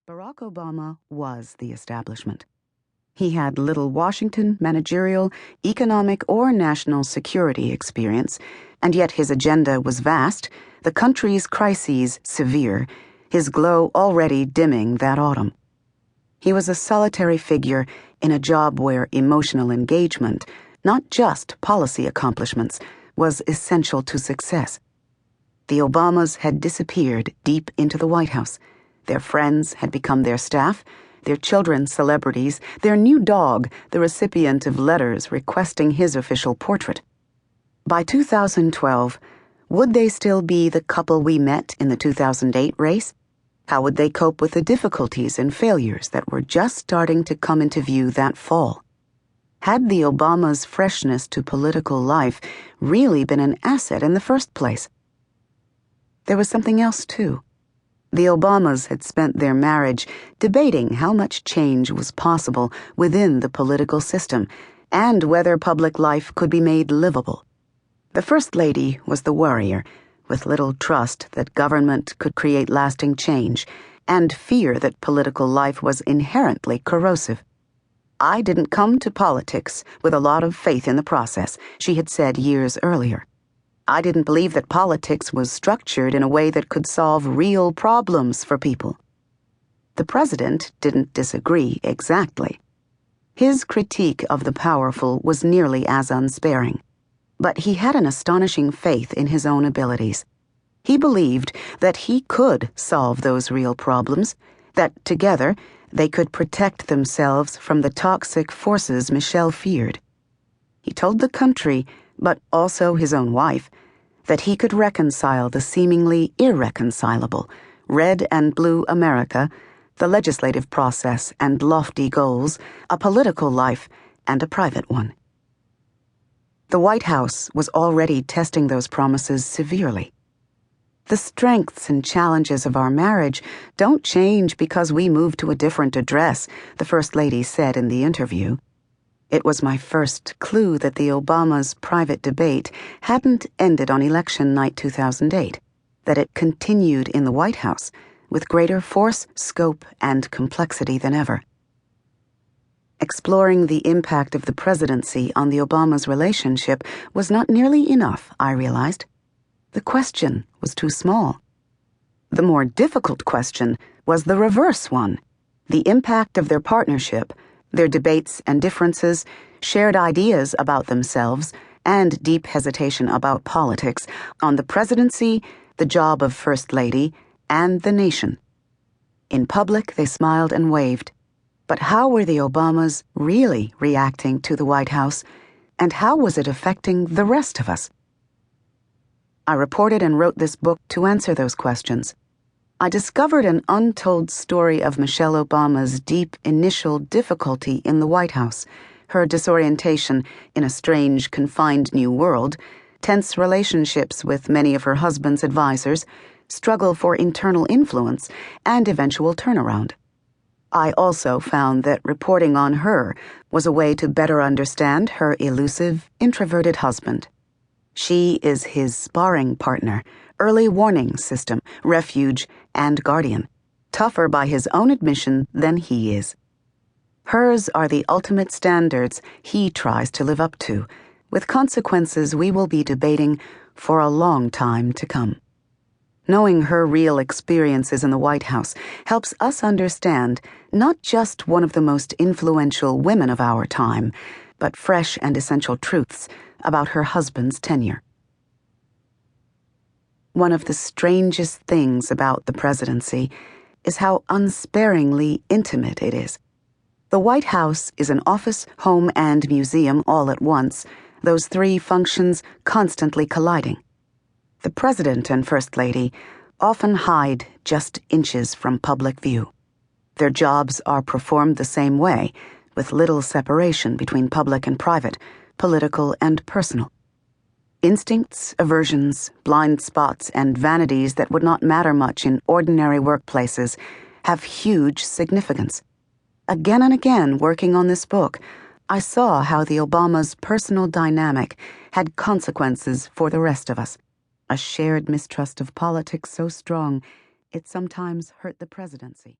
Barack Obama was the establishment. He had little Washington, managerial, economic, or national security experience, and yet his agenda was vast, the country's crises severe, his glow already dimming that autumn. He was a solitary figure in a job where emotional engagement, not just policy accomplishments, was essential to success. The Obamas had disappeared deep into the White House. Their friends had become their staff, their children celebrities, their new dog the recipient of letters requesting his official portrait. By 2012, would they still be the couple we met in the 2008 race? How would they cope with the difficulties and failures that were just starting to come into view that fall? Had the Obamas' freshness to political life really been an asset in the first place? There was something else, too. The Obamas had spent their marriage debating how much change was possible within the political system and whether public life could be made livable. The First Lady was the worrier, with little trust that government could create lasting change and fear that political life was inherently corrosive. "I didn't come to politics with a lot of faith in the process," she had said years earlier. "I didn't believe that politics was structured in a way that could solve real problems for people." The president didn't disagree exactly. His critique of the powerful was nearly as unsparing, but he had an astonishing faith in his own abilities. He believed that he could solve those real problems, that together they could protect themselves from the toxic forces Michelle feared. He told the country, but also his own wife, that he could reconcile the seemingly irreconcilable, red and blue America, the legislative process and lofty goals, a political life, and a private one. The White House was already testing those promises severely. "The strengths and challenges of our marriage don't change because we move to a different address," the First Lady said in the interview. It was my first clue that the Obamas' private debate hadn't ended on election night 2008, that it continued in the White House with greater force, scope, and complexity than ever. Exploring the impact of the presidency on the Obamas' relationship was not nearly enough, I realized. The question was too small. The more difficult question was the reverse one, the impact of their partnership, their debates and differences, shared ideas about themselves, and deep hesitation about politics on the presidency, the job of First Lady, and the nation. In public, they smiled and waved. But how were the Obamas really reacting to the White House, and how was it affecting the rest of us? I reported and wrote this book to answer those questions. I discovered an untold story of Michelle Obama's deep initial difficulty in the White House, her disorientation in a strange, confined new world, tense relationships with many of her husband's advisors, struggle for internal influence, and eventual turnaround. I also found that reporting on her was a way to better understand her elusive, introverted husband. She is his sparring partner, early warning system, refuge, and guardian, tougher by his own admission than he is. Hers are the ultimate standards he tries to live up to, with consequences we will be debating for a long time to come. Knowing her real experiences in the White House helps us understand not just one of the most influential women of our time, but fresh and essential truths about her husband's tenure. One of the strangest things about the presidency is how unsparingly intimate it is. The White House is an office, home, and museum all at once, those three functions constantly colliding. The President and First Lady often hide just inches from public view. Their jobs are performed the same way, with little separation between public and private, political and personal. Instincts, aversions, blind spots, and vanities that would not matter much in ordinary workplaces have huge significance. Again and again, working on this book, I saw how the Obamas' personal dynamic had consequences for the rest of us. A shared mistrust of politics so strong, it sometimes hurt the presidency.